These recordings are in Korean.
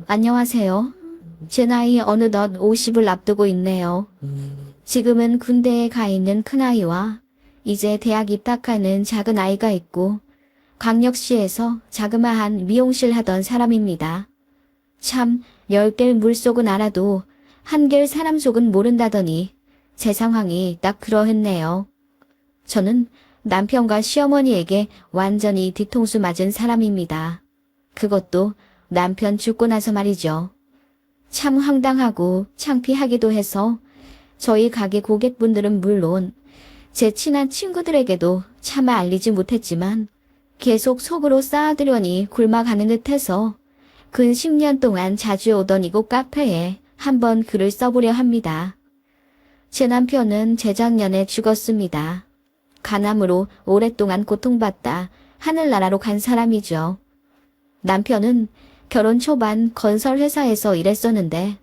안녕하세요. 제 나이 어느덧 50을 앞두고 있네요. 지금은 군대에 가 있는 큰아이와 이제 대학 입학하는 작은 아이가 있고 광역시에서 자그마한 미용실 하던 사람입니다. 참, 10개의 물속은 알아도 한개의 사람 속은 모른다더니 제 상황이 딱 그러했네요. 저는 남편과 시어머니에게 완전히 뒤통수 맞은 사람입니다. 그것도 남편 죽고 나서 말이죠. 참 황당하고 창피하기도 해서 저희 가게 고객분들은 물론 제 친한 친구들에게도 차마 알리지 못했지만 계속 속으로 쌓아두려니 굴막하는 듯해서 근 10년 동안 자주 오던 이곳 카페에 한번 글을 써보려 합니다. 제 남편은 재작년에 죽었습니다. 간암으로 오랫동안 고통받다 하늘나라로 간 사람이죠. 남편은 결혼 초반 건설회사에서 일했었는데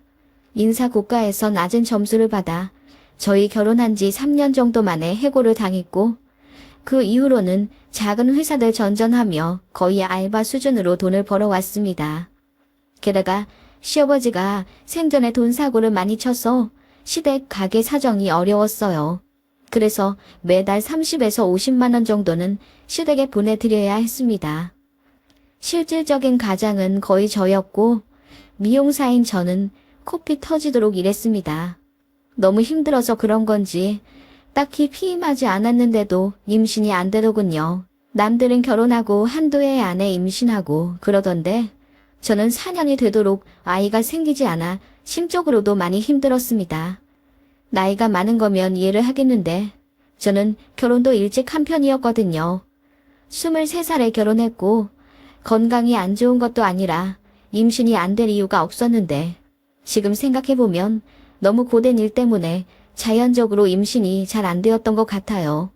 인사고과에서 낮은 점수를 받아 저희 결혼한 지 3년 정도 만에 해고를 당했고 그 이후로는 작은 회사들 전전하며 거의 알바 수준으로 돈을 벌어왔습니다. 게다가 시아버지가 생전에 돈 사고를 많이 쳐서 시댁 가게 사정이 어려웠어요. 그래서 매달 30에서 50만 원 정도는 시댁에 보내드려야 했습니다. 실질적인 가장은 거의 저였고 미용사인 저는 코피 터지도록 일했습니다. 너무 힘들어서 그런 건지 딱히 피임하지 않았는데도 임신이 안 되더군요. 남들은 결혼하고 한두 해 안에 임신하고 그러던데 저는 4년이 되도록 아이가 생기지 않아 심적으로도 많이 힘들었습니다. 나이가 많은 거면 이해를 하겠는데 저는 결혼도 일찍 한 편이었거든요. 23살에 결혼했고 건강이 안 좋은 것도 아니라 임신이 안 될 이유가 없었는데 지금 생각해보면 너무 고된 일 때문에 자연적으로 임신이 잘 안 되었던 것 같아요.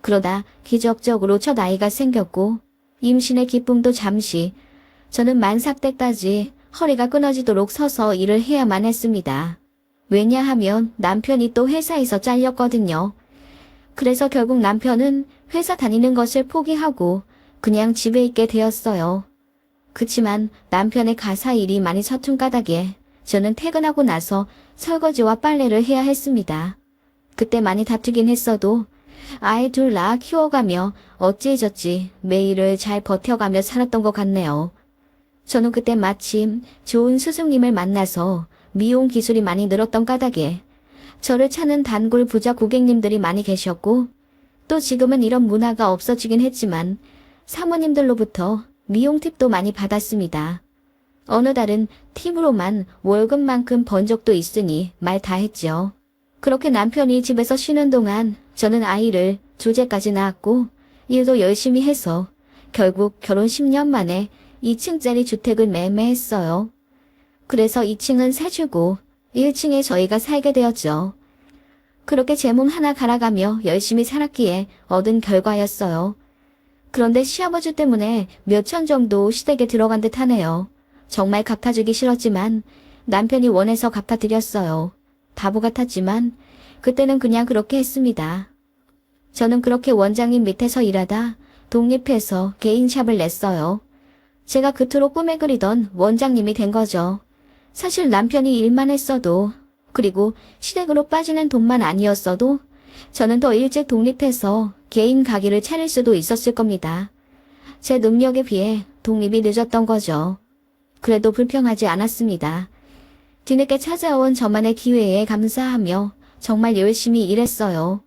그러다 기적적으로 첫 아이가 생겼고 임신의 기쁨도 잠시 저는 만삭 때까지 허리가 끊어지도록 서서 일을 해야만 했습니다. 왜냐하면 남편이 또 회사에서 잘렸거든요. 그래서 결국 남편은 회사 다니는 것을 포기하고 그냥 집에 있게 되었어요. 그치만 남편의 가사 일이 많이 서툰 까닭에 저는 퇴근하고 나서 설거지와 빨래를 해야 했습니다. 그때 많이 다투긴 했어도 아이 둘 낳아 키워가며 어찌저찌 매일을 잘 버텨가며 살았던 것 같네요. 저는 그때 마침 좋은 스승님을 만나서 미용 기술이 많이 늘었던 까닭에 저를 찾는 단골 부자 고객님들이 많이 계셨고 또 지금은 이런 문화가 없어지긴 했지만 사모님들로부터 미용 팁도 많이 받았습니다. 어느 달은 팁으로만 월급만큼 번 적도 있으니 말 다 했죠. 그렇게 남편이 집에서 쉬는 동안 저는 아이를 둘째까지 낳았고 일도 열심히 해서 결국 결혼 10년 만에 2층짜리 주택을 매매했어요. 그래서 2층은 새 주고 1층에 저희가 살게 되었죠. 그렇게 제 몸 하나 갈아가며 열심히 살았기에 얻은 결과였어요. 그런데 시아버지 때문에 몇천 정도 시댁에 들어간 듯 하네요. 정말 갚아주기 싫었지만 남편이 원해서 갚아드렸어요. 바보 같았지만 그때는 그냥 그렇게 했습니다. 저는 그렇게 원장님 밑에서 일하다 독립해서 개인 샵을 냈어요. 제가 그토록 꿈에 그리던 원장님이 된 거죠. 사실 남편이 일만 했어도 그리고 시댁으로 빠지는 돈만 아니었어도 저는 더 일찍 독립해서 개인 가게를 차릴 수도 있었을 겁니다. 제 능력에 비해 독립이 늦었던 거죠. 그래도 불평하지 않았습니다. 뒤늦게 찾아온 저만의 기회에 감사하며 정말 열심히 일했어요.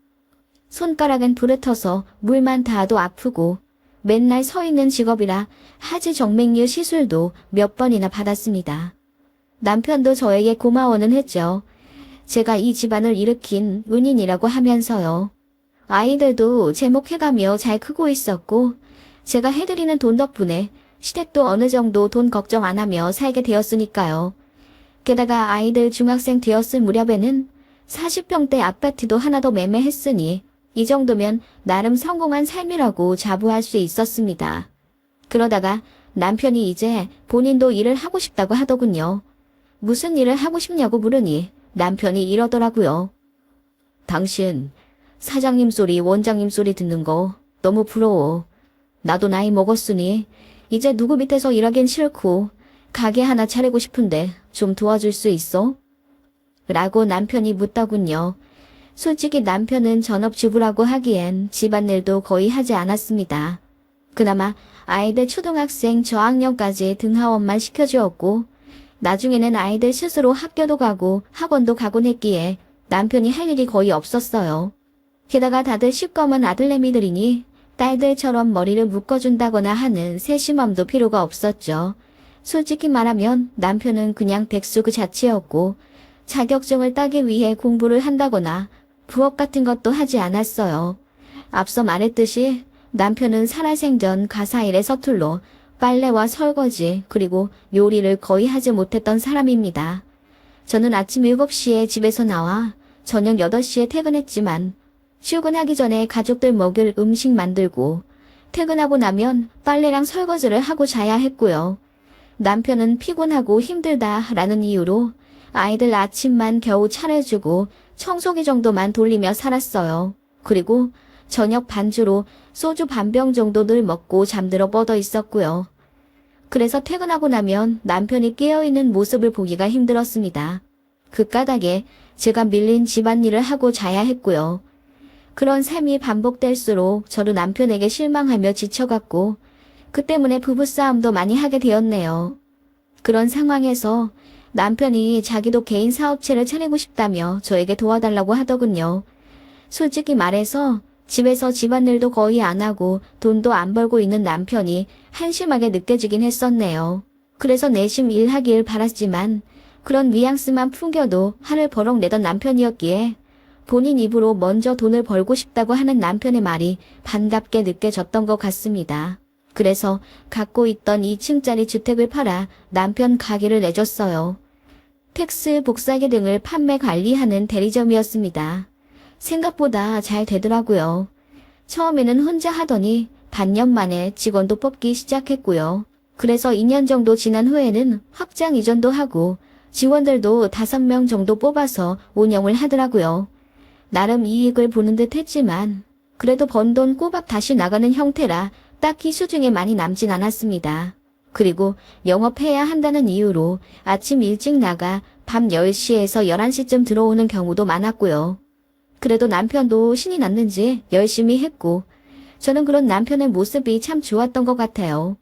손가락은 부르터서 물만 닿아도 아프고 맨날 서 있는 직업이라 하지 정맥류 시술도 몇 번이나 받았습니다. 남편도 저에게 고마워는 했죠. 제가 이 집안을 일으킨 은인이라고 하면서요. 아이들도 제목해가며 잘 크고 있었고 제가 해드리는 돈 덕분에 시댁도 어느 정도 돈 걱정 안 하며 살게 되었으니까요. 게다가 아이들 중학생 되었을 무렵에는 40평대 아파트도 하나 더 매매했으니 이 정도면 나름 성공한 삶이라고 자부할 수 있었습니다. 그러다가 남편이 이제 본인도 일을 하고 싶다고 하더군요. 무슨 일을 하고 싶냐고 물으니 남편이 이러더라고요. 당신 사장님 소리 원장님 소리 듣는 거 너무 부러워. 나도 나이 먹었으니 이제 누구 밑에서 일하긴 싫고 가게 하나 차리고 싶은데 좀 도와줄 수 있어? 라고 남편이 묻더군요. 솔직히 남편은 전업주부라고 하기엔 집안일도 거의 하지 않았습니다. 그나마 아이들 초등학생 저학년까지 등하원만 시켜주었고 나중에는 아이들 스스로 학교도 가고 학원도 가곤 했기에 남편이 할 일이 거의 없었어요. 게다가 다들 시꺼먼 아들내미들이니 딸들처럼 머리를 묶어준다거나 하는 세심함도 필요가 없었죠. 솔직히 말하면 남편은 그냥 백수 그 자체였고 자격증을 따기 위해 공부를 한다거나 부업 같은 것도 하지 않았어요. 앞서 말했듯이 남편은 살아생전 가사일에 서툴러 빨래와 설거지 그리고 요리를 거의 하지 못했던 사람입니다. 저는 아침 7시에 집에서 나와 저녁 8시에 퇴근했지만 출근하기 전에 가족들 먹일 음식 만들고 퇴근하고 나면 빨래랑 설거지를 하고 자야 했고요. 남편은 피곤하고 힘들다라는 이유로 아이들 아침만 겨우 차려주고 청소기 정도만 돌리며 살았어요. 그리고 저녁 반주로 소주 반병 정도 늘 먹고 잠들어 뻗어 있었고요. 그래서 퇴근하고 나면 남편이 깨어있는 모습을 보기가 힘들었습니다. 그 까닭에 제가 밀린 집안일을 하고 자야 했고요. 그런 삶이 반복될수록 저도 남편에게 실망하며 지쳐갔고 그 때문에 부부싸움도 많이 하게 되었네요. 그런 상황에서 남편이 자기도 개인 사업체를 차리고 싶다며 저에게 도와달라고 하더군요. 솔직히 말해서 집에서 집안일도 거의 안 하고 돈도 안 벌고 있는 남편이 한심하게 느껴지긴 했었네요. 그래서 내심 일하길 바랐지만 그런 뉘앙스만 풍겨도 화를 버럭 내던 남편이었기에 본인 입으로 먼저 돈을 벌고 싶다고 하는 남편의 말이 반갑게 느껴졌던 것 같습니다. 그래서 갖고 있던 2층짜리 주택을 팔아 남편 가게를 내줬어요. 텍스, 복사기 등을 판매 관리하는 대리점이었습니다. 생각보다 잘 되더라고요. 처음에는 혼자 하더니 반년 만에 직원도 뽑기 시작했고요. 그래서 2년 정도 지난 후에는 확장 이전도 하고 직원들도 5명 정도 뽑아서 운영을 하더라고요. 나름 이익을 보는 듯 했지만 그래도 번 돈 꼬박 다시 나가는 형태라 딱히 수중에 많이 남진 않았습니다. 그리고 영업해야 한다는 이유로 아침 일찍 나가 밤 10시에서 11시쯤 들어오는 경우도 많았고요. 그래도 남편도 신이 났는지 열심히 했고 저는 그런 남편의 모습이 참 좋았던 것 같아요.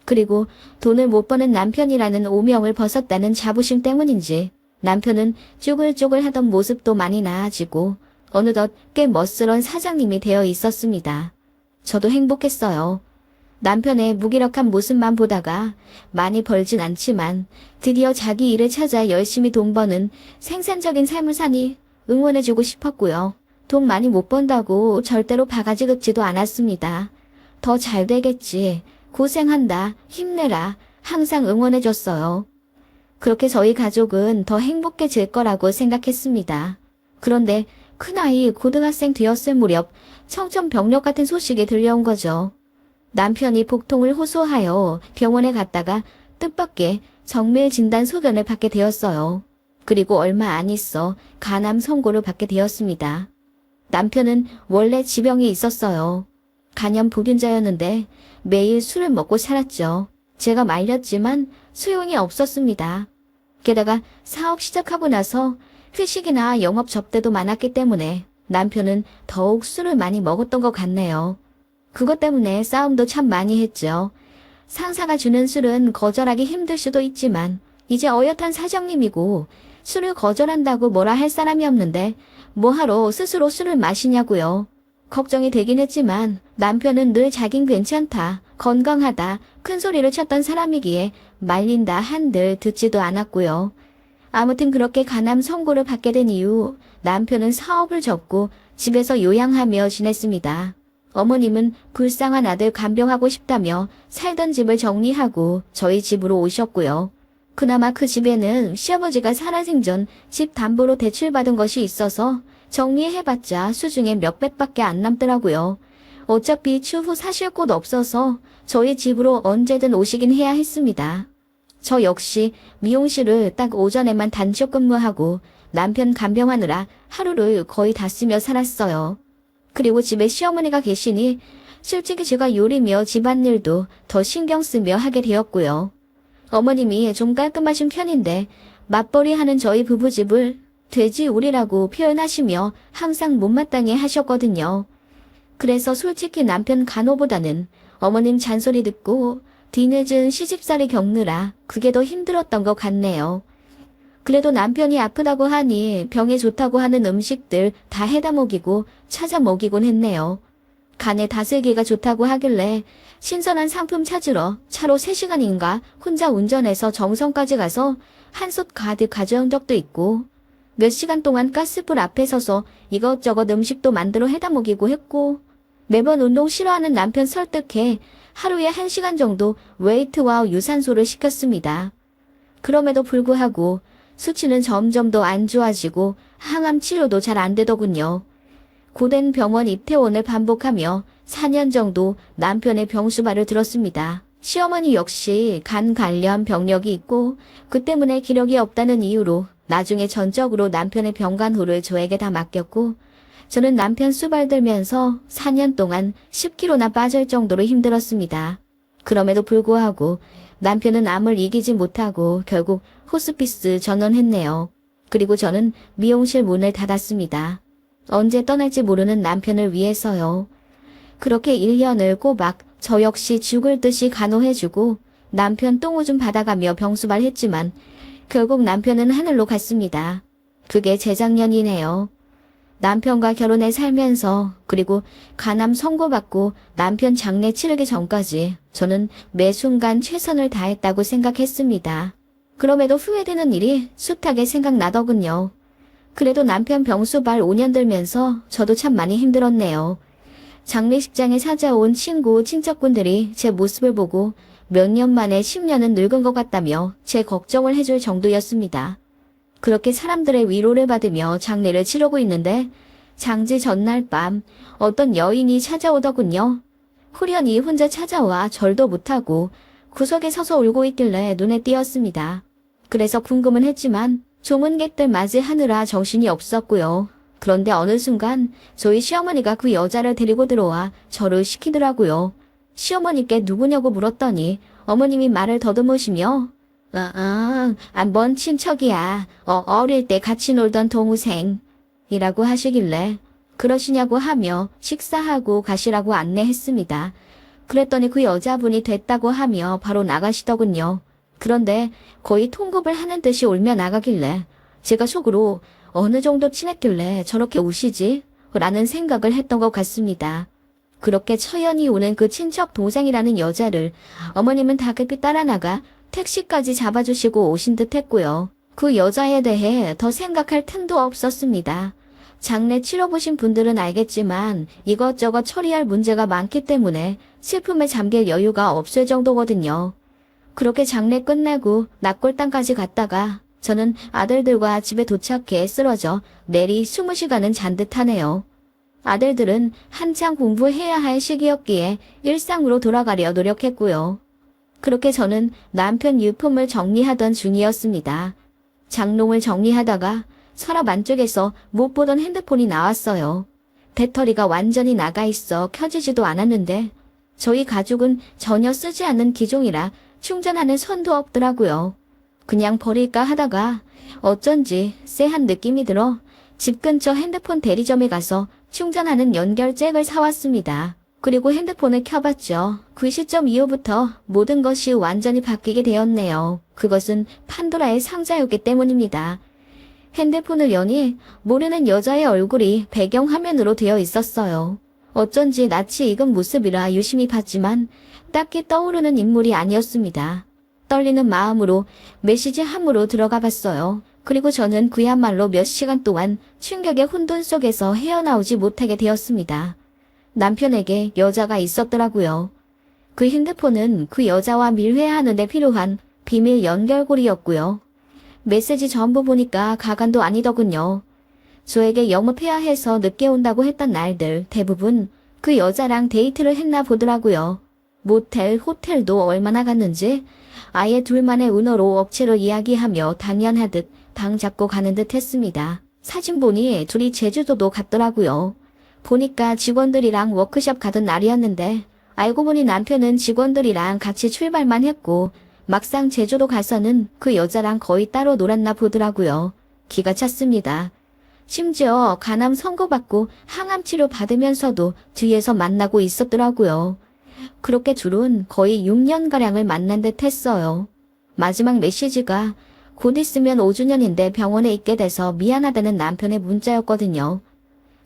그리고 돈을 못 버는 남편이라는 오명을 벗었다는 자부심 때문인지 남편은 쪼글쪼글 하던 모습도 많이 나아지고 어느덧 꽤 멋스런 사장님이 되어 있었습니다. 저도 행복했어요. 남편의 무기력한 모습만 보다가 많이 벌진 않지만 드디어 자기 일을 찾아 열심히 돈 버는 생산적인 삶을 사니 응원해주고 싶었고요. 돈 많이 못 번다고 절대로 바가지 긁지도 않았습니다. 더 잘 되겠지. 고생한다. 힘내라. 항상 응원해줬어요. 그렇게 저희 가족은 더 행복해질 거라고 생각했습니다. 그런데 큰아이 고등학생 되었을 무렵 청천벽력 같은 소식이 들려온 거죠. 남편이 복통을 호소하여 병원에 갔다가 뜻밖의 정밀 진단 소견을 받게 되었어요. 그리고 얼마 안 있어 간암 선고를 받게 되었습니다. 남편은 원래 지병이 있었어요. 간염 불균자였는데 매일 술을 먹고 살았죠. 제가 말렸지만 소용이 없었습니다. 게다가 사업 시작하고 나서 회식이나 영업 접대도 많았기 때문에 남편은 더욱 술을 많이 먹었던 것 같네요. 그것 때문에 싸움도 참 많이 했죠. 상사가 주는 술은 거절하기 힘들 수도 있지만 이제 어엿한 사장님이고 술을 거절한다고 뭐라 할 사람이 없는데 뭐하러 스스로 술을 마시냐고요. 걱정이 되긴 했지만 남편은 늘 자긴 괜찮다, 건강하다, 큰 소리를 쳤던 사람이기에 말린다 한들 듣지도 않았고요. 아무튼 그렇게 간암 선고를 받게 된 이후 남편은 사업을 접고 집에서 요양하며 지냈습니다. 어머님은 불쌍한 아들 간병하고 싶다며 살던 집을 정리하고 저희 집으로 오셨고요. 그나마 그 집에는 시아버지가 살아생전 집 담보로 대출받은 것이 있어서 정리해봤자 수중에 몇백밖에 안 남더라고요. 어차피 추후 사실 곳 없어서 저희 집으로 언제든 오시긴 해야 했습니다. 저 역시 미용실을 딱 오전에만 단축 근무하고 남편 간병하느라 하루를 거의 다 쓰며 살았어요. 그리고 집에 시어머니가 계시니 솔직히 제가 요리며 집안일도 더 신경 쓰며 하게 되었고요. 어머님이 좀 깔끔하신 편인데 맞벌이 하는 저희 부부집을 돼지우리라고 표현하시며 항상 못마땅해 하셨거든요. 그래서 솔직히 남편 간호보다는 어머님 잔소리 듣고 뒤늦은 시집살이 겪느라 그게 더 힘들었던 것 같네요. 그래도 남편이 아프다고 하니 병에 좋다고 하는 음식들 다 해다 먹이고 찾아 먹이곤 했네요. 간에 다슬기가 좋다고 하길래 신선한 상품 찾으러 차로 3시간인가 혼자 운전해서 정성까지 가서 한솥 가득 가져온 적도 있고 몇 시간 동안 가스불 앞에 서서 이것저것 음식도 만들어 해다 먹이고 했고 매번 운동 싫어하는 남편 설득해 하루에 1시간 정도 웨이트와 유산소를 시켰습니다. 그럼에도 불구하고 수치는 점점 더 안 좋아지고 항암 치료도 잘 안 되더군요. 고된 병원 입퇴원을 반복하며 4년 정도 남편의 병수발을 들었습니다. 시어머니 역시 간 관련 병력이 있고 그 때문에 기력이 없다는 이유로 나중에 전적으로 남편의 병간호를 저에게 다 맡겼고 저는 남편 수발 들면서 4년 동안 10kg나 빠질 정도로 힘들었습니다. 그럼에도 불구하고 남편은 암을 이기지 못하고 결국 호스피스 전원했네요. 그리고 저는 미용실 문을 닫았습니다. 언제 떠날지 모르는 남편을 위해서요. 그렇게 1년을 꼬박 저 역시 죽을 듯이 간호해주고 남편 똥오줌 받아가며 병수발했지만 결국 남편은 하늘로 갔습니다. 그게 재작년이네요. 남편과 결혼해 살면서 그리고 간암 선고받고 남편 장례 치르기 전까지 저는 매 순간 최선을 다했다고 생각했습니다. 그럼에도 후회되는 일이 숱하게 생각나더군요. 그래도 남편 병수발 5년 들면서 저도 참 많이 힘들었네요. 장례식장에 찾아온 친구, 친척분들이 제 모습을 보고 몇 년 만에 10년은 늙은 것 같다며 제 걱정을 해줄 정도였습니다. 그렇게 사람들의 위로를 받으며 장례를 치르고 있는데 장지 전날 밤 어떤 여인이 찾아오더군요. 후련히 혼자 찾아와 절도 못하고 구석에 서서 울고 있길래 눈에 띄었습니다. 그래서 궁금은 했지만 조문객들 맞이하느라 정신이 없었고요. 그런데 어느 순간 저희 시어머니가 그 여자를 데리고 들어와 저를 시키더라고요. 시어머니께 누구냐고 물었더니 어머님이 말을 더듬으시며 한번 친척이야. 어릴 때 같이 놀던 동생 이라고 하시길래 그러시냐고 하며 식사하고 가시라고 안내했습니다. 그랬더니 그 여자분이 됐다고 하며 바로 나가시더군요. 그런데 거의 통곡을 하는 듯이 울며 나가길래 제가 속으로 어느 정도 친했길래 저렇게 우시지? 라는 생각을 했던 것 같습니다. 그렇게 처연히 우는 그 친척 동생이라는 여자를 어머님은 다급히 따라 나가 택시까지 잡아주시고 오신 듯 했고요. 그 여자에 대해 더 생각할 틈도 없었습니다. 장례 치러보신 분들은 알겠지만 이것저것 처리할 문제가 많기 때문에 슬픔에 잠길 여유가 없을 정도거든요. 그렇게 장례 끝나고 낙골당까지 갔다가 저는 아들들과 집에 도착해 쓰러져 내리 20시간은 잔 듯하네요. 아들들은 한창 공부해야 할 시기였기에 일상으로 돌아가려 노력했고요. 그렇게 저는 남편 유품을 정리하던 중이었습니다. 장롱을 정리하다가 서랍 안쪽에서 못 보던 핸드폰이 나왔어요. 배터리가 완전히 나가 있어 켜지지도 않았는데 저희 가족은 전혀 쓰지 않는 기종이라 충전하는 선도 없더라고요. 그냥 버릴까 하다가 어쩐지 쎄한 느낌이 들어 집 근처 핸드폰 대리점에 가서 충전하는 연결 잭을 사왔습니다. 그리고 핸드폰을 켜봤죠. 그 시점 이후부터 모든 것이 완전히 바뀌게 되었네요. 그것은 판도라의 상자였기 때문입니다. 핸드폰을 여니 모르는 여자의 얼굴이 배경화면으로 되어 있었어요. 어쩐지 낯이 익은 모습이라 유심히 봤지만 딱히 떠오르는 인물이 아니었습니다. 떨리는 마음으로 메시지 함으로 들어가 봤어요. 그리고 저는 그야말로 몇 시간 동안 충격의 혼돈 속에서 헤어나오지 못하게 되었습니다. 남편에게 여자가 있었더라고요. 그 핸드폰은 그 여자와 밀회하는 데 필요한 비밀 연결고리였고요. 메시지 전부 보니까 가관도 아니더군요. 저에게 영업해야 해서 늦게 온다고 했던 날들 대부분 그 여자랑 데이트를 했나 보더라고요. 모텔, 호텔도 얼마나 갔는지 아예 둘만의 은어로 억지로 이야기하며 당연하듯 방 잡고 가는 듯 했습니다. 사진 보니 둘이 제주도도 갔더라고요. 보니까 직원들이랑 워크숍 가던 날이었는데 알고 보니 남편은 직원들이랑 같이 출발만 했고 막상 제주도 가서는 그 여자랑 거의 따로 놀았나 보더라고요. 기가 찼습니다. 심지어 간암 선고받고 항암 치료 받으면서도 뒤에서 만나고 있었더라고요. 그렇게 둘은 거의 6년가량을 만난 듯 했어요. 마지막 메시지가 곧 있으면 5주년인데 병원에 있게 돼서 미안하다는 남편의 문자였거든요.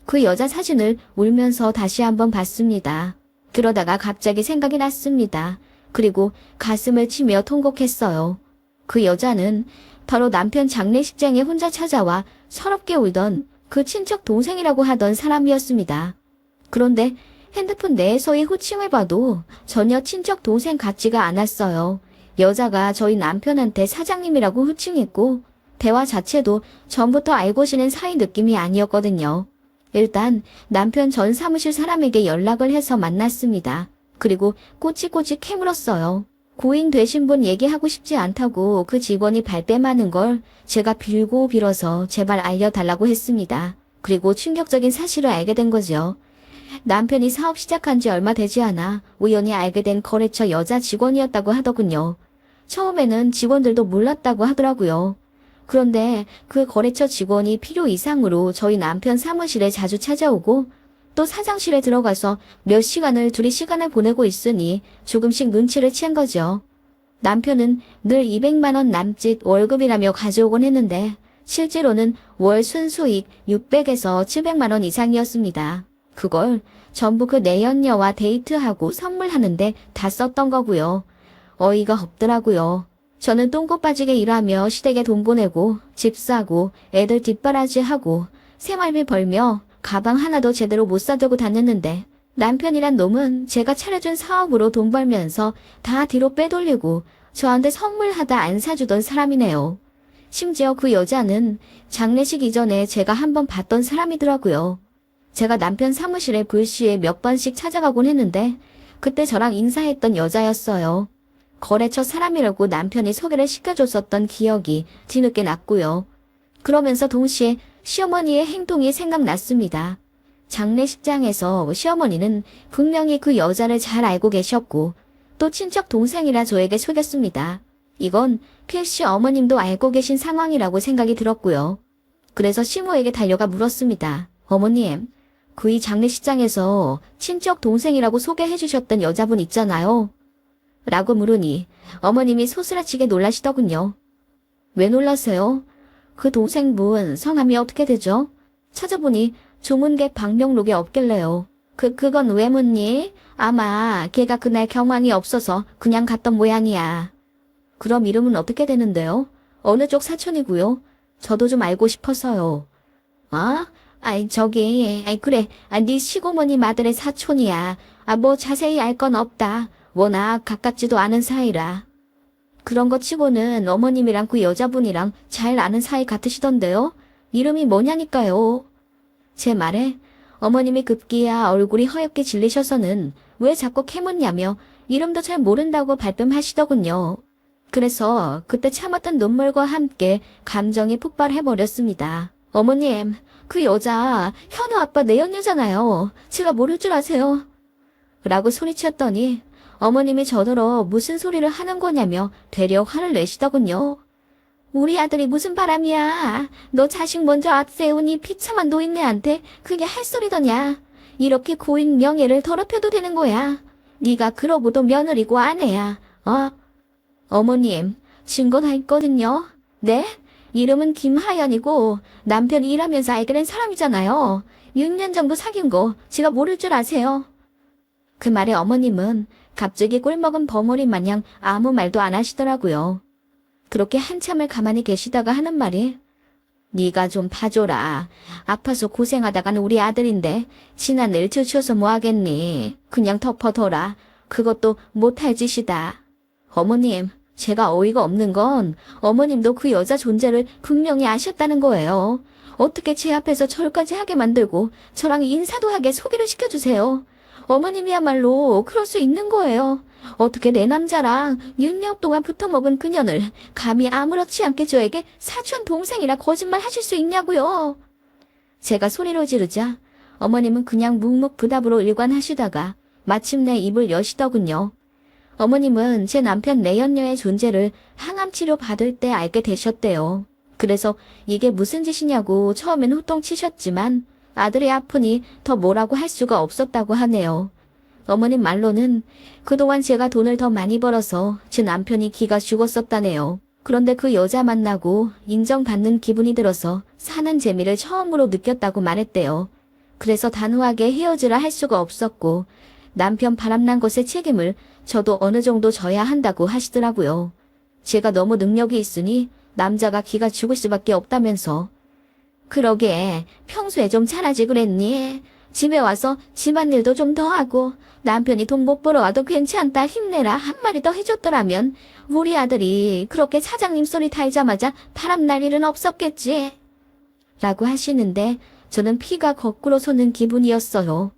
그 여자 사진을 울면서 다시 한번 봤습니다. 그러다가 갑자기 생각이 났습니다. 그리고 가슴을 치며 통곡했어요. 그 여자는 바로 남편 장례식장에 혼자 찾아와 서럽게 울던 그 친척 동생이라고 하던 사람이었습니다. 그런데 핸드폰 내에서의 호칭을 봐도 전혀 친척 동생 같지가 않았어요. 여자가 저희 남편한테 사장님이라고 호칭했고 대화 자체도 전부터 알고 지낸 사이 느낌이 아니었거든요. 일단 남편 전 사무실 사람에게 연락을 해서 만났습니다. 그리고 꼬치꼬치 캐물었어요. 고인 되신 분 얘기하고 싶지 않다고 그 직원이 발뺌하는 걸 제가 빌고 빌어서 제발 알려달라고 했습니다. 그리고 충격적인 사실을 알게 된 거죠. 남편이 사업 시작한 지 얼마 되지 않아 우연히 알게 된 거래처 여자 직원이었다고 하더군요. 처음에는 직원들도 몰랐다고 하더라고요. 그런데 그 거래처 직원이 필요 이상으로 저희 남편 사무실에 자주 찾아오고 또 사장실에 들어가서 몇 시간을 둘이 시간을 보내고 있으니 조금씩 눈치를 챈 거죠. 남편은 늘 200만 원 남짓 월급이라며 가져오곤 했는데 실제로는 월 순수익 600에서 700만 원 이상이었습니다. 그걸 전부 그 내연녀와 데이트하고 선물하는데 다 썼던 거고요. 어이가 없더라고요. 저는 똥꼬 빠지게 일하며 시댁에 돈 보내고 집 사고 애들 뒷바라지하고 생활비 벌며 가방 하나도 제대로 못 사두고 다녔는데 남편이란 놈은 제가 차려준 사업으로 돈 벌면서 다 뒤로 빼돌리고 저한테 선물하다 안 사주던 사람이네요. 심지어 그 여자는 장례식 이전에 제가 한번 봤던 사람이더라고요. 제가 남편 사무실에 불시에 몇 번씩 찾아가곤 했는데 그때 저랑 인사했던 여자였어요. 거래처 사람이라고 남편이 소개를 시켜줬었던 기억이 뒤늦게 났고요. 그러면서 동시에 시어머니의 행동이 생각났습니다. 장례식장에서 시어머니는 분명히 그 여자를 잘 알고 계셨고 또 친척 동생이라 저에게 속였습니다. 이건 필시 어머님도 알고 계신 상황이라고 생각이 들었고요. 그래서 시모에게 달려가 물었습니다. 어머님, 그 이 장례식장에서 친척 동생이라고 소개해 주셨던 여자분 있잖아요. 라고 물으니 어머님이 소스라치게 놀라시더군요. 왜 놀라세요? 그 동생분 성함이 어떻게 되죠? 찾아보니 조문객 방명록에 없길래요. 그건 왜 묻니? 아마 걔가 그날 경황이 없어서 그냥 갔던 모양이야. 그럼 이름은 어떻게 되는데요? 어느 쪽 사촌이고요? 저도 좀 알고 싶어서요. 그래. 네 시고모님 아들의 사촌이야. 뭐 자세히 알 건 없다. 워낙 가깝지도 않은 사이라. 그런 거 치고는 어머님이랑 그 여자분이랑 잘 아는 사이 같으시던데요? 이름이 뭐냐니까요. 제 말에 어머님이 급기야 얼굴이 허옇게 질리셔서는 왜 자꾸 캐묻냐며 이름도 잘 모른다고 발뺌하시더군요. 그래서 그때 참았던 눈물과 함께 감정이 폭발해버렸습니다. 어머님, 그 여자 현우 아빠 내연녀잖아요. 제가 모를 줄 아세요? 라고 소리쳤더니 어머님이 저더러 무슨 소리를 하는 거냐며 되려 화를 내시더군요. 우리 아들이 무슨 바람이야. 너 자식 먼저 앞세우니 비참한 노인네한테 그게 할 소리더냐. 이렇게 고인 명예를 더럽혀도 되는 거야. 네가 그러고도 며느리고 아내야. 어머님, 증거 다 있거든요. 네? 이름은 김하연이고 남편이 일하면서 알게 된 사람이잖아요. 6년 정도 사귄 거 제가 모를 줄 아세요. 그 말에 어머님은 갑자기 꿀먹은 버무리 마냥 아무 말도 안 하시더라고요. 그렇게 한참을 가만히 계시다가 하는 말이 네가 좀 봐줘라. 아파서 고생하다가는 우리 아들인데 지난일 주쳐서 뭐하겠니. 그냥 덮어둬라. 그것도 못할 짓이다. 어머님, 제가 어이가 없는 건 어머님도 그 여자 존재를 분명히 아셨다는 거예요. 어떻게 제 앞에서 절까지 하게 만들고 저랑 인사도 하게 소개를 시켜주세요. 어머님이야말로 그럴 수 있는 거예요. 어떻게 내 남자랑 6년 동안 붙어먹은 그년을 감히 아무렇지 않게 저에게 사촌 동생이라 거짓말 하실 수 있냐고요. 제가 소리로 지르자 어머님은 그냥 묵묵부답으로 일관하시다가 마침내 입을 여시더군요. 어머님은 제 남편 내연녀의 존재를 항암 치료 받을 때 알게 되셨대요. 그래서 이게 무슨 짓이냐고 처음엔 호통치셨지만 아들이 아프니 더 뭐라고 할 수가 없었다고 하네요. 어머님 말로는 그동안 제가 돈을 더 많이 벌어서 제 남편이 기가 죽었었다네요. 그런데 그 여자 만나고 인정받는 기분이 들어서 사는 재미를 처음으로 느꼈다고 말했대요. 그래서 단호하게 헤어지라 할 수가 없었고 남편 바람난 것의 책임을 저도 어느 정도 져야 한다고 하시더라고요. 제가 너무 능력이 있으니 남자가 기가 죽을 수밖에 없다면서. 그러게 평소에 좀 잘하지 그랬니? 집에 와서 집안일도 좀 더 하고 남편이 돈 못 벌어와도 괜찮다 힘내라 한마디 더 해줬더라면 우리 아들이 그렇게 사장님 소리 달자마자 바람날 일은 없었겠지. 라고 하시는데 저는 피가 거꾸로 솟는 기분이었어요.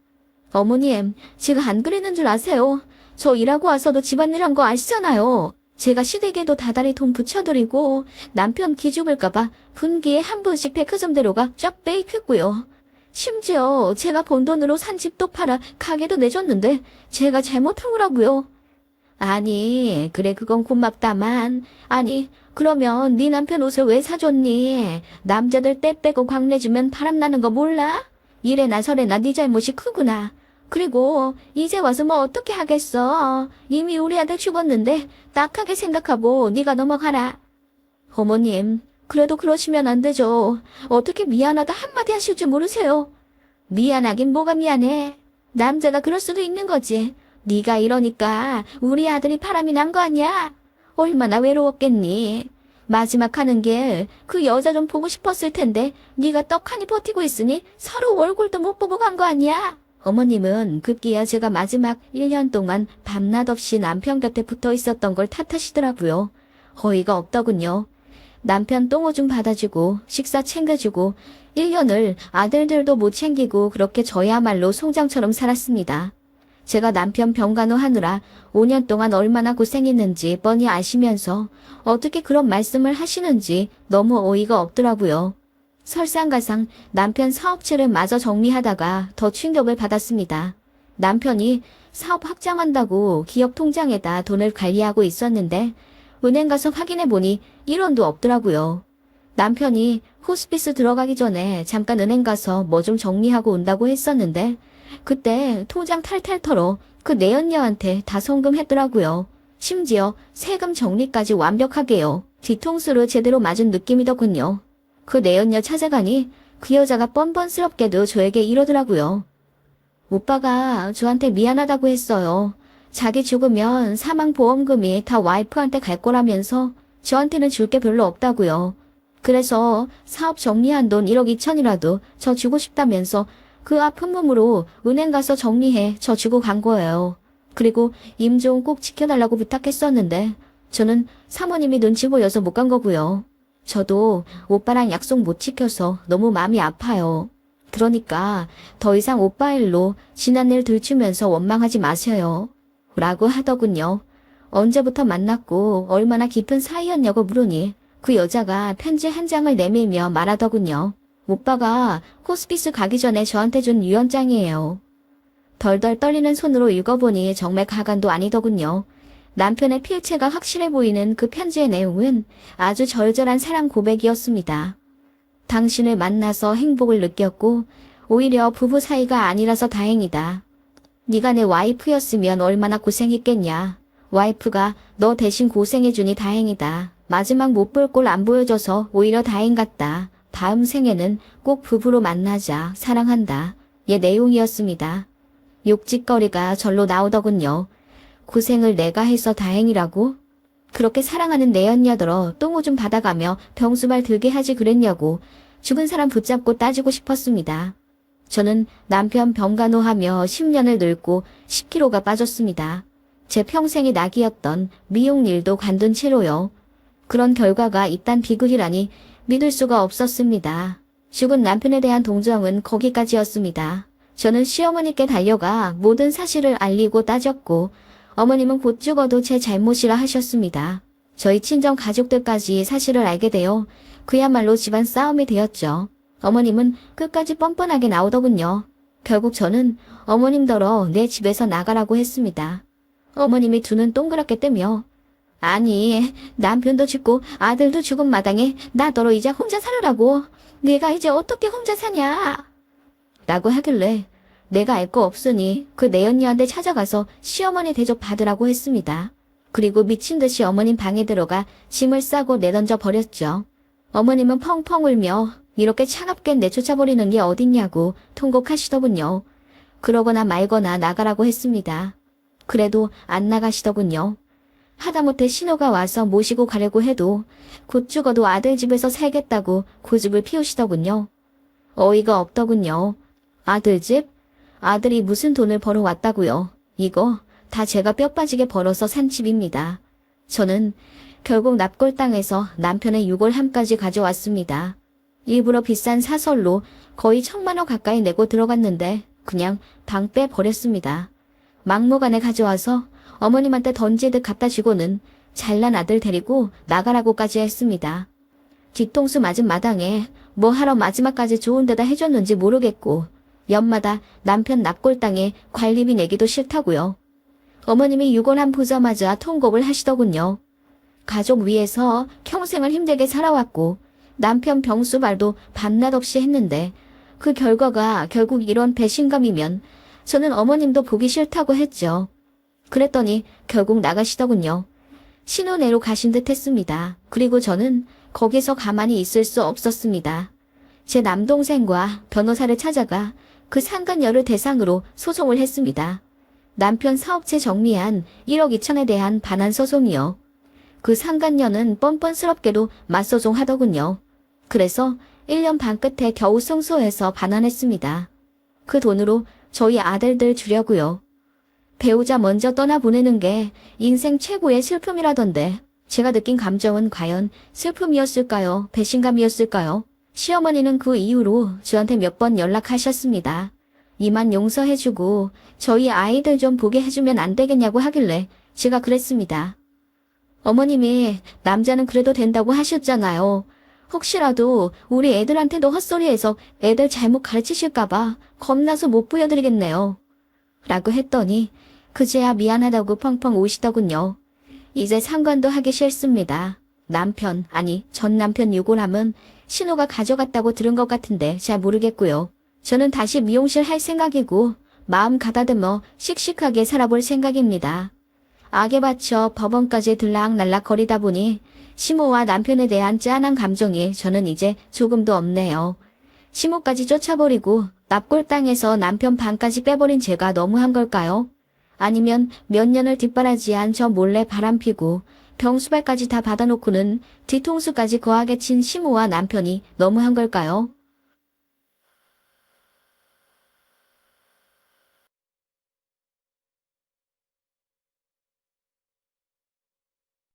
어머님, 제가 안 그랬는 줄 아세요? 저 일하고 와서도 집안일 한 거 아시잖아요. 제가 시댁에도 다달이 돈 붙여드리고 남편 기죽을까봐 분기에 한 번씩 백화점 데려가 쫙 빼입혔고요. 심지어 제가 번 돈으로 산 집도 팔아 가게도 내줬는데 제가 잘못한 거라고요. 아니, 그래 그건 고맙다만. 아니, 그러면 네 남편 옷을 왜 사줬니? 남자들 때 빼고 광내주면 바람나는 거 몰라? 이래나 저래나 네 잘못이 크구나. 그리고 이제 와서 뭐 어떻게 하겠어. 이미 우리 아들 죽었는데 딱하게 생각하고 네가 넘어가라. 어머님, 그래도 그러시면 안 되죠. 어떻게 미안하다 한마디 하실 줄 모르세요. 미안하긴 뭐가 미안해. 남자가 그럴 수도 있는 거지. 네가 이러니까 우리 아들이 바람이 난 거 아니야. 얼마나 외로웠겠니. 마지막 하는 길 그 여자 좀 보고 싶었을 텐데 네가 떡하니 버티고 있으니 서로 얼굴도 못 보고 간 거 아니야. 어머님은 급기야 제가 마지막 1년 동안 밤낮 없이 남편 곁에 붙어 있었던 걸 탓하시더라고요. 어이가 없더군요. 남편 똥오줌 받아주고 식사 챙겨주고 1년을 아들들도 못 챙기고 그렇게 저야말로 송장처럼 살았습니다. 제가 남편 병간호하느라 5년 동안 얼마나 고생했는지 뻔히 아시면서 어떻게 그런 말씀을 하시는지 너무 어이가 없더라고요. 설상가상 남편 사업체를 마저 정리하다가 더 충격을 받았습니다. 남편이 사업 확장한다고 기업 통장에다 돈을 관리하고 있었는데 은행 가서 확인해보니 1원도 없더라고요. 남편이 호스피스 들어가기 전에 잠깐 은행 가서 뭐 좀 정리하고 온다고 했었는데 그때 통장 탈탈 털어 그 내연녀한테 다 송금했더라고요. 심지어 세금 정리까지 완벽하게요. 뒤통수를 제대로 맞은 느낌이더군요. 그 내연녀 찾아가니 그 여자가 뻔뻔스럽게도 저에게 이러더라고요. 오빠가 저한테 미안하다고 했어요. 자기 죽으면 사망보험금이 다 와이프한테 갈 거라면서 저한테는 줄 게 별로 없다고요. 그래서 사업 정리한 돈 1억 2천이라도 저 주고 싶다면서 그 아픈 몸으로 은행 가서 정리해 저 주고 간 거예요. 그리고 임종 꼭 지켜달라고 부탁했었는데 저는 사모님이 눈치 보여서 못 간 거고요. 저도 오빠랑 약속 못 지켜서 너무 마음이 아파요. 그러니까 더 이상 오빠 일로 지난 일 들추면서 원망하지 마세요. 라고 하더군요. 언제부터 만났고 얼마나 깊은 사이였냐고 물으니 그 여자가 편지 한 장을 내밀며 말하더군요. 오빠가 호스피스 가기 전에 저한테 준 유언장이에요. 덜덜 떨리는 손으로 읽어보니 정말 가관도 아니더군요. 남편의 필체가 확실해 보이는 그 편지의 내용은 아주 절절한 사랑 고백이었습니다. 당신을 만나서 행복을 느꼈고 오히려 부부 사이가 아니라서 다행이다. 네가 내 와이프였으면 얼마나 고생했겠냐. 와이프가 너 대신 고생해주니 다행이다. 마지막 못 볼 꼴 안 보여줘서 오히려 다행 같다. 다음 생에는 꼭 부부로 만나자. 사랑한다. 의 내용이었습니다. 욕짓거리가 절로 나오더군요. 고생을 내가 해서 다행이라고? 그렇게 사랑하는 내연녀들어 똥오줌 받아가며 병수발 들게 하지 그랬냐고 죽은 사람 붙잡고 따지고 싶었습니다. 저는 남편 병간호하며 10년을 늙고 10kg가 빠졌습니다. 제 평생의 낙이었던 미용 일도 관둔 채로요. 그런 결과가 이딴 비극이라니 믿을 수가 없었습니다. 죽은 남편에 대한 동정은 거기까지였습니다. 저는 시어머니께 달려가 모든 사실을 알리고 따졌고 어머님은 곧 죽어도 제 잘못이라 하셨습니다. 저희 친정 가족들까지 사실을 알게 되어 그야말로 집안 싸움이 되었죠. 어머님은 끝까지 뻔뻔하게 나오더군요. 결국 저는 어머님더러 내 집에서 나가라고 했습니다. 어머님이 두 눈 동그랗게 뜨며 아니 남편도 죽고 아들도 죽은 마당에 나더러 이제 혼자 살으라고. 내가 이제 어떻게 혼자 사냐 라고 하길래 내가 알 거 없으니 그 내언니한테 찾아가서 시어머니 대접 받으라고 했습니다. 그리고 미친 듯이 어머님 방에 들어가 짐을 싸고 내던져 버렸죠. 어머님은 펑펑 울며 이렇게 차갑게 내쫓아버리는 게 어딨냐고 통곡하시더군요. 그러거나 말거나 나가라고 했습니다. 그래도 안 나가시더군요. 하다못해 신호가 와서 모시고 가려고 해도 곧 죽어도 아들 집에서 살겠다고 고집을 피우시더군요. 어이가 없더군요. 아들 집? 아들이 무슨 돈을 벌어왔다고요. 이거 다 제가 뼈 빠지게 벌어서 산 집입니다. 저는 결국 납골당해서 남편의 유골함까지 가져왔습니다. 일부러 비싼 사설로 거의 1,000만 원 가까이 내고 들어갔는데 그냥 방 빼버렸습니다. 막무가내 가져와서 어머님한테 던지듯 갖다 주고는 잘난 아들 데리고 나가라고까지 했습니다. 뒤통수 맞은 마당에 뭐 하러 마지막까지 좋은 데다 해줬는지 모르겠고 연마다 남편 납골당에 관리비 내기도 싫다고요. 어머님이 유골함 보자마자 통곡을 하시더군요. 가족 위해서 평생을 힘들게 살아왔고 남편 병수발도 밤낮 없이 했는데 그 결과가 결국 이런 배신감이면 저는 어머님도 보기 싫다고 했죠. 그랬더니 결국 나가시더군요. 신혼애로 가신 듯 했습니다. 그리고 저는 거기서 가만히 있을 수 없었습니다. 제 남동생과 변호사를 찾아가 그 상간녀를 대상으로 소송을 했습니다. 남편 사업체 정리한 1억 2천에 대한 반환 소송이요. 그 상간녀는 뻔뻔스럽게도 맞소송하더군요. 그래서 1년 반 끝에 겨우 승소해서 반환했습니다. 그 돈으로 저희 아들들 주려고요. 배우자 먼저 떠나보내는 게 인생 최고의 슬픔이라던데 제가 느낀 감정은 과연 슬픔이었을까요? 배신감이었을까요? 시어머니는 그 이후로 저한테 몇 번 연락하셨습니다. 이만 용서해주고 저희 아이들 좀 보게 해주면 안 되겠냐고 하길래 제가 그랬습니다. 어머님이 남자는 그래도 된다고 하셨잖아요. 혹시라도 우리 애들한테도 헛소리해서 애들 잘못 가르치실까봐 겁나서 못 보여드리겠네요. 라고 했더니 그제야 미안하다고 펑펑 우시더군요. 이제 상관도 하기 싫습니다. 전 남편 유골함은 신호가 가져갔다고 들은 것 같은데 잘 모르겠고요. 저는 다시 미용실 할 생각이고 마음 가다듬어 씩씩하게 살아볼 생각입니다. 악에 받쳐 법원까지 들락날락 거리다 보니 시모와 남편에 대한 짠한 감정이 저는 이제 조금도 없네요. 시모까지 쫓아버리고 납골당해서 남편 반까지 빼버린 제가 너무한 걸까요? 아니면 몇 년을 뒷바라지한 저 몰래 바람피고 병수발까지 다 받아놓고는 뒤통수까지 거하게 친 시모와 남편이 너무한 걸까요?